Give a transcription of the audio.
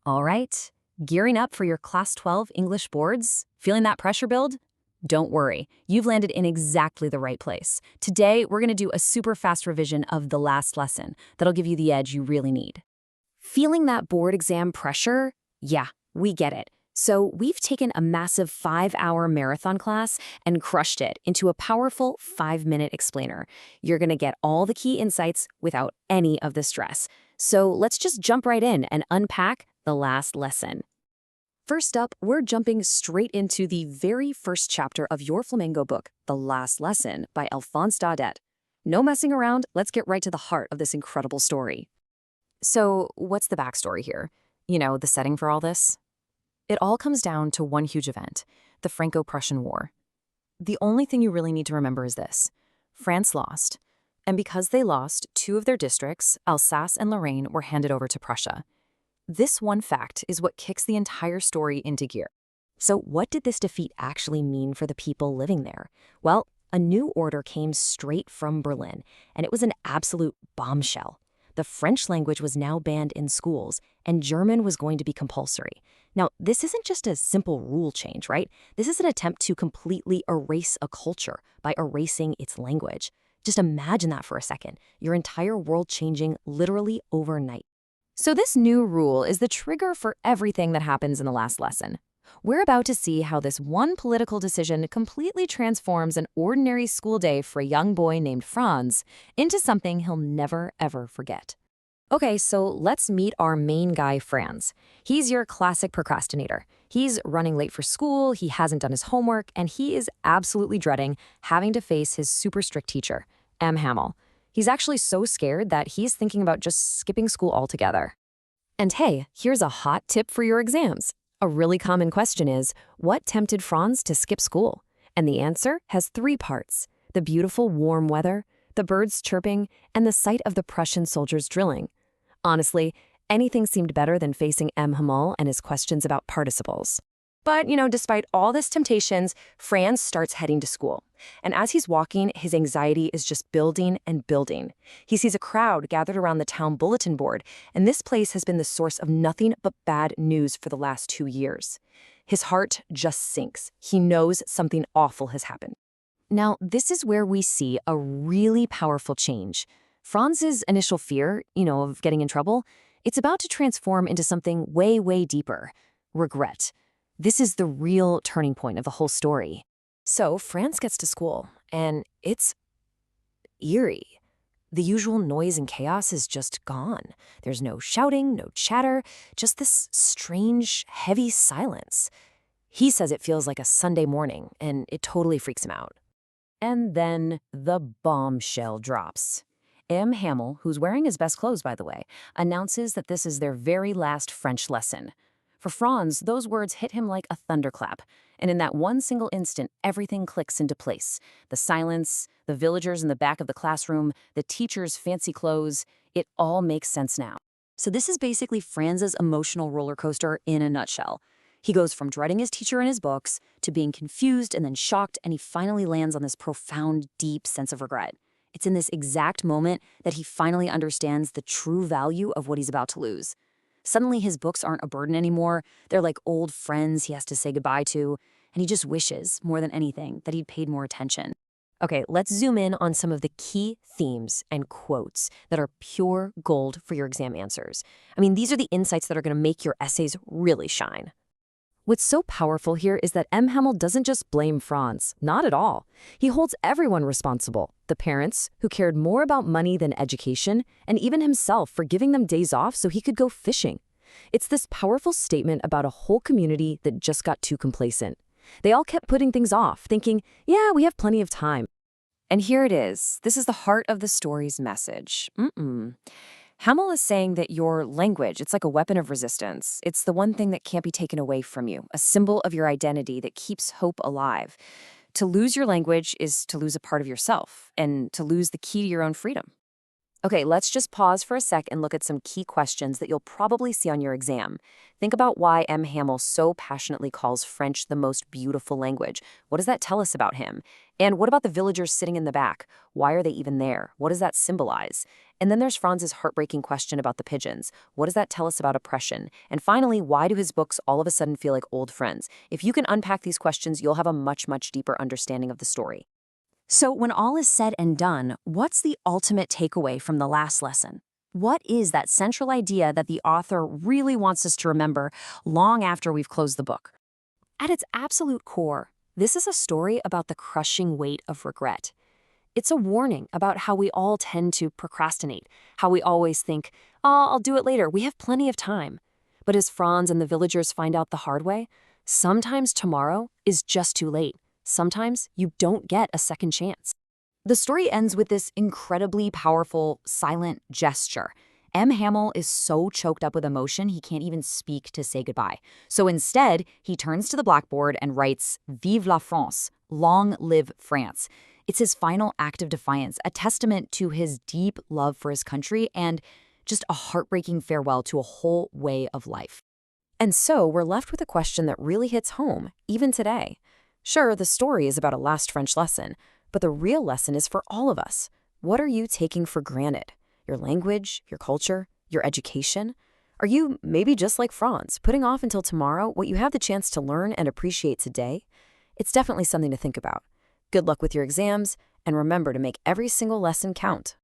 All right, gearing up for your Class 12 English boards? Feeling that pressure build? Don't worry, you've landed in exactly the right place. Today, we're going to do a super fast revision of the last lesson that'll give you the edge you really need. Feeling that board exam pressure? Yeah, we get it. So we've taken a massive 5-hour marathon class and crushed it into a powerful 5-minute explainer. You're going to get all the key insights without any of the stress. So let's just jump right in and unpack the last lesson. First up, we're jumping straight into the very first chapter of your Flamingo book, The Last Lesson by Alphonse Daudet. No messing around, let's get right to the heart of this incredible story. So, what's the backstory here? The setting for all this? It all comes down to one huge event, the Franco-Prussian War. The only thing you really need to remember is this. France lost, and because they lost, 2 of their districts, Alsace and Lorraine, were handed over to Prussia. This one fact is what kicks the entire story into gear. So what did this defeat actually mean for the people living there? Well, a new order came straight from Berlin, and it was an absolute bombshell. The French language was now banned in schools, and German was going to be compulsory. Now, this isn't just a simple rule change, right? This is an attempt to completely erase a culture by erasing its language. Just imagine that for a second. Your entire world changing literally overnight. So this new rule is the trigger for everything that happens in the last lesson. We're about to see how this one political decision completely transforms an ordinary school day for a young boy named Franz into something he'll never, ever forget. Okay, so let's meet our main guy, Franz. He's your classic procrastinator. He's running late for school, he hasn't done his homework, and he is absolutely dreading having to face his super strict teacher, M. Hamel. He's actually so scared that he's thinking about just skipping school altogether. And hey, here's a hot tip for your exams. A really common question is, what tempted Franz to skip school? And the answer has 3 parts: the beautiful warm weather, the birds chirping, and the sight of the Prussian soldiers drilling. Honestly, anything seemed better than facing M. Hamel and his questions about participles. But, despite all this temptations, Franz starts heading to school. And as he's walking, his anxiety is just building and building. He sees a crowd gathered around the town bulletin board, and this place has been the source of nothing but bad news for the last 2 years. His heart just sinks. He knows something awful has happened. Now, this is where we see a really powerful change. Franz's initial fear, of getting in trouble, it's about to transform into something way, way deeper: regret. This is the real turning point of the whole story. So Franz gets to school, and it's eerie. The usual noise and chaos is just gone. There's no shouting, no chatter, just this strange, heavy silence. He says it feels like a Sunday morning, and it totally freaks him out. And then the bombshell drops. M. Hamel, who's wearing his best clothes, by the way, announces that this is their very last French lesson. For Franz, those words hit him like a thunderclap, and in that one single instant, everything clicks into place. The silence, the villagers in the back of the classroom, the teacher's fancy clothes, it all makes sense now. So this is basically Franz's emotional roller coaster in a nutshell. He goes from dreading his teacher and his books to being confused and then shocked, and he finally lands on this profound, deep sense of regret. It's in this exact moment that he finally understands the true value of what he's about to lose. Suddenly his books aren't a burden anymore. They're like old friends he has to say goodbye to, and he just wishes, more than anything, that he'd paid more attention. Okay, let's zoom in on some of the key themes and quotes that are pure gold for your exam answers. These are the insights that are going to make your essays really shine. What's so powerful here is that M. Hamel doesn't just blame Franz, not at all. He holds everyone responsible: the parents, who cared more about money than education, and even himself for giving them days off so he could go fishing. It's this powerful statement about a whole community that just got too complacent. They all kept putting things off, thinking, yeah, we have plenty of time. And here it is. This is the heart of the story's message. Hamel is saying that your language, it's like a weapon of resistance. It's the one thing that can't be taken away from you, a symbol of your identity that keeps hope alive. To lose your language is to lose a part of yourself, and to lose the key to your own freedom. Okay, let's just pause for a sec and look at some key questions that you'll probably see on your exam. Think about why M. Hamel so passionately calls French the most beautiful language. What does that tell us about him? And what about the villagers sitting in the back? Why are they even there? What does that symbolize? And then there's Franz's heartbreaking question about the pigeons. What does that tell us about oppression? And finally, why do his books all of a sudden feel like old friends? If you can unpack these questions, you'll have a much, much deeper understanding of the story. So when all is said and done, what's the ultimate takeaway from the last lesson? What is that central idea that the author really wants us to remember long after we've closed the book? At its absolute core, this is a story about the crushing weight of regret. It's a warning about how we all tend to procrastinate, how we always think, oh, I'll do it later, we have plenty of time. But as Franz and the villagers find out the hard way, sometimes tomorrow is just too late. Sometimes you don't get a second chance. The story ends with this incredibly powerful, silent gesture. M. Hamel is so choked up with emotion he can't even speak to say goodbye. So instead, he turns to the blackboard and writes, Vive la France, long live France. It's his final act of defiance, a testament to his deep love for his country and just a heartbreaking farewell to a whole way of life. And so we're left with a question that really hits home, even today. Sure, the story is about a last French lesson, but the real lesson is for all of us. What are you taking for granted? Your language, your culture, your education? Are you, maybe just like Franz, putting off until tomorrow what you have the chance to learn and appreciate today? It's definitely something to think about. Good luck with your exams, and remember to make every single lesson count.